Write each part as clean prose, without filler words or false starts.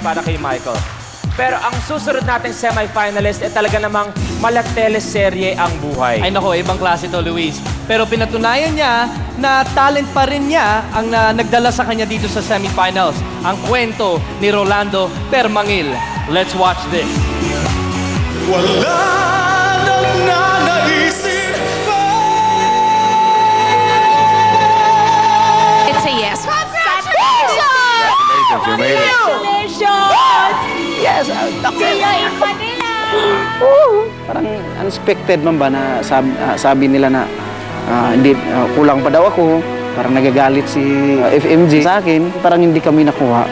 para kay Michael. Pero ang susunod nating semi-finalist ay talaga namang malateleserye ang buhay. Ay nako, ibang klase to, Luis. Pero pinatunayan niya na talent pa rin niya ang nagdala sa kanya dito sa semifinals. Ang kwento ni Rolando Permangil. Let's watch this. Wala nang nanaisip pa. It's a yes. Congratulations! You made it. Congratulations! Yes, Sila in Manila! parang unexpected man ba na sabi nila na hindi kulang pa daw ako. Parang nagagalit si FMG sa akin. Parang hindi kami nakuha.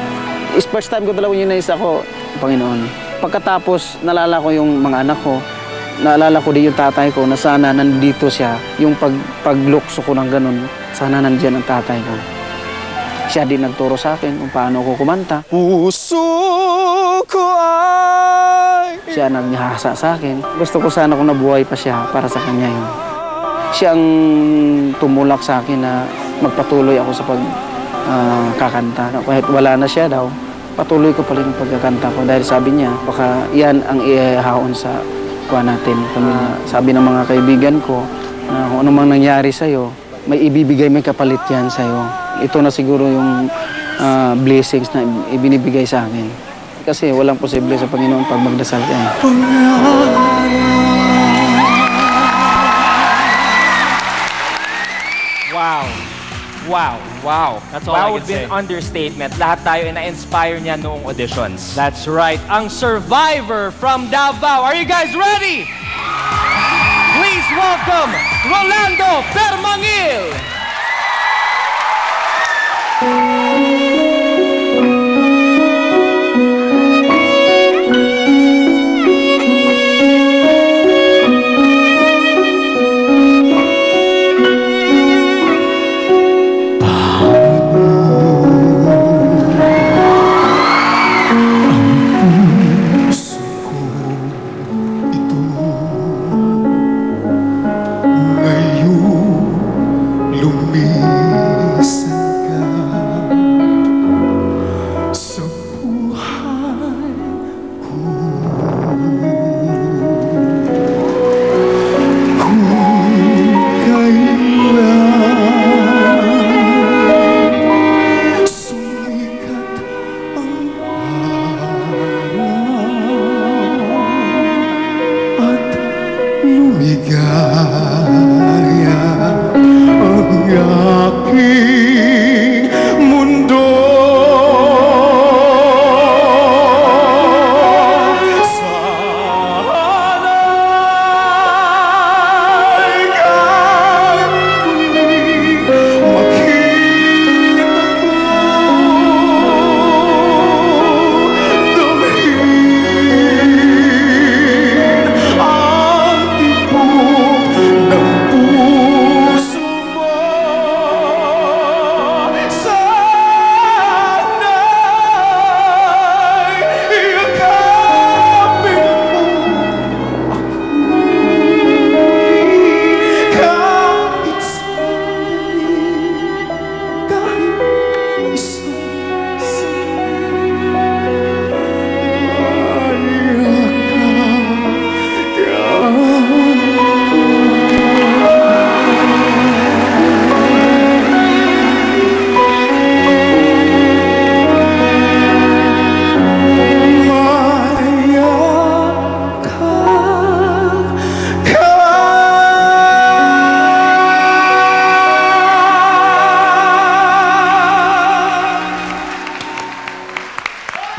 Is first time ko talaga yun na isa ko, Panginoon. Pagkatapos, naalala ko yung mga anak ko. Naalala ko din yung tatay ko na sana nandito siya. Yung paglukso ko ng ganun, sana nandiyan ang tatay ko. Siya din nagturo sa akin kung paano ako kumanta. Puso ko ay... Siya naghahasa sa akin. Gusto ko sana kung nabuhay pa siya para sa kanya yun. Siya ang tumulak sa akin na magpatuloy ako sa pagkakanta. Kahit wala na siya daw, patuloy ko pa rin ang pagkakanta ko. Dahil sabi niya, baka yan ang ihahaon sa kuha natin. Sabi ng mga kaibigan ko, na kung anumang nangyari sa'yo, may ibibigay, may kapalit yan sa'yo. Ito na siguro yung blessings na ibinibigay sa akin. Kasi walang posible sa Panginoon pag magdasal ka. Wow. Wow. Wow. That's all I Wow can would be say. an understatement. Lahat tayo ay na-inspire niya noong auditions. That's right. Ang survivor from Davao. Are you guys ready? Please welcome Rolando Permangil.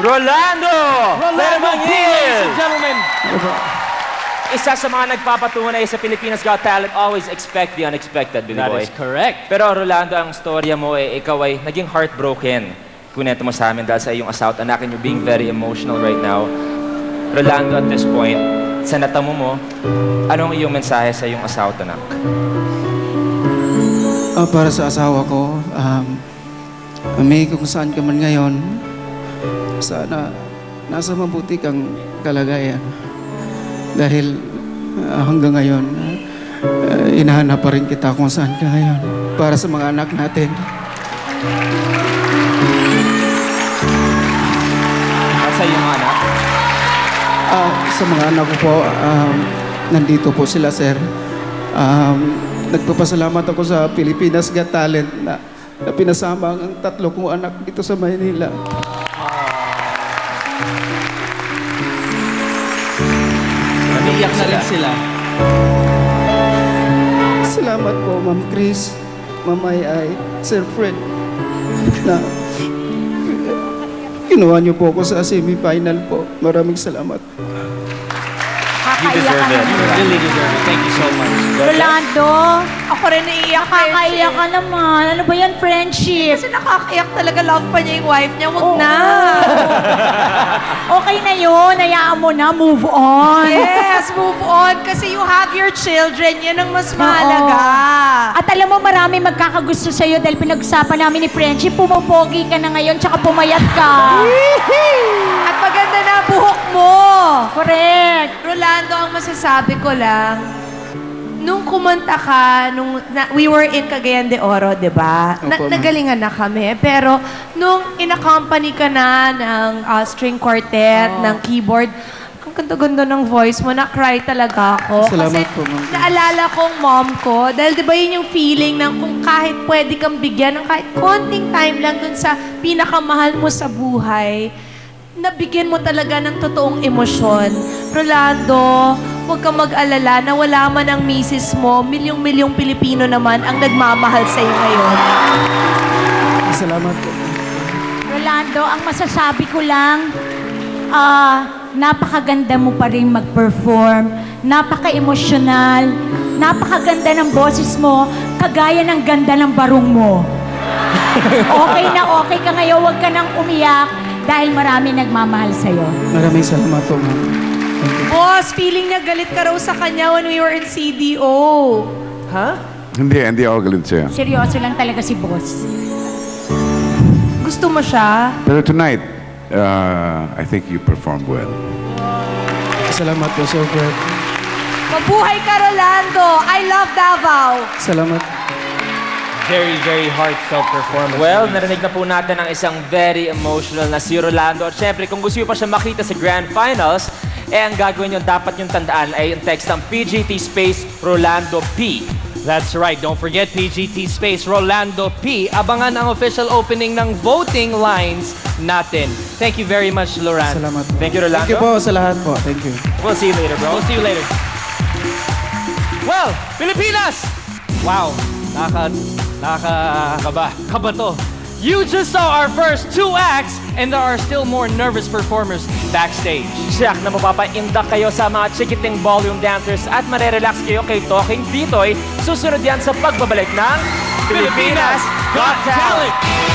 Rolando Permangil, ladies and gentlemen. Isa sa mga nagpapatunay sa Pilipinas Got Talent, always expect the unexpected, Billy That Boy. is correct. Pero Rolando, ang storya mo ikaw ay naging heartbroken. Kunento mo sa amin dahil sa iyong asawa at anak and you're being very emotional right now. Rolando, at this point, sa natamo mo, anong iyong mensahe sa iyong asawa at anak? Para sa asawa ko, may kung saan ka man ngayon, sana nasa mabuti kang kalagayan. Dahil hanggang ngayon, hinahanap pa rin kita kung saan ka ngayon. Para sa mga anak natin. Sa mga anak ko po, nandito po sila, sir. Nagpapasalamat ako sa Pilipinas Got Talent na pinasama ang 3 kong anak dito sa Maynila. Naiyak na rin sila. Salamat po, Ma'am Chris, Ma'am Ay, Sir Fred, na ginawa niyo po ako sa semifinal po. Maraming salamat. You Kakaiyak deserve ka it. naman. Really deserve it. Thank you so much. Rolando, Ako rin naiiyak. nakakaiyak ka naman. Ano ba yan, friendship? Kasi nakakaiyak talaga. Love pa niya yung wife niya. Huwag na. Okay na yun. Hayaan mo na. Move on. Yes, move on. Kasi you have your children. Yan ang mas mahalaga. At alam mo, marami magkakagusto sa'yo dahil pinag-usapan namin ni Friendship, pumapogi ka na ngayon, tsaka pumayat ka. At maganda na buhok mo. Correct. Rolando, ang masasabi ko lang, nung kumanta ka, we were in Cagayan de Oro, di ba? Opo, ma'am. Nagalingan na kami. Pero nung in-accompany ka na ng string quartet, ng keyboard, ang ganda-ganda ng voice mo, na-cry talaga ako. Salamat Kasi po, ma'am. naalala kong mom ko, dahil di ba yun yung feeling ng kung kahit pwede kang bigyan ng kahit konting time lang dun sa pinakamahal mo sa buhay, nabigyan mo talaga ng totoong emosyon. Rolando, huwag kang mag-alala na wala man ang misis mo, milyong-milyong Pilipino naman ang nagmamahal sa'yo ngayon. Salamat po. Rolando, ang masasabi ko lang, napakaganda mo pa rin mag-perform, napaka-emosyonal, napakaganda ng boses mo, kagaya ng ganda ng barong mo. Okay na okay ka ngayon, huwag ka nang umiyak dahil marami nagmamahal sa'yo. Maraming salamat po, ma'am. Thank you. Boss, feeling niya galit ka raw sa kanya when we were in CDO. Ha? Hindi ako galit sa'yo. Seryoso lang talaga si boss. Gusto mo siya? Pero tonight, I think you performed well. Salamat po, Sir Fred. Mabuhay ka, Rolando! I love Davao! Salamat. Very, very heartfelt performance. Well, narinig na po natin ang isang very emotional na si Rolando. At syempre, kung gusto nyo pa siya makita sa Grand Finals, ang gagawin nyo, dapat yung tandaan ay yung text ang PGT space Rolando P. That's right. Don't forget PGT space Rolando P. Abangan ang official opening ng voting lines natin. Thank you very much, Loran. Salamat po. Thank you, Rolando. Thank you po sa lahat po. Thank you. We'll see you later, bro. We'll see you later. Well, Pilipinas! Wow. Kaba to. You just saw our first 2 acts and there are still more nervous performers backstage. Siyak na mapapaindak kayo sa mga chikiting ballroom dancers at marerelax kayo kay Talking Titoy. Susunod yan sa pagbabalik ng Pilipinas Got Talent!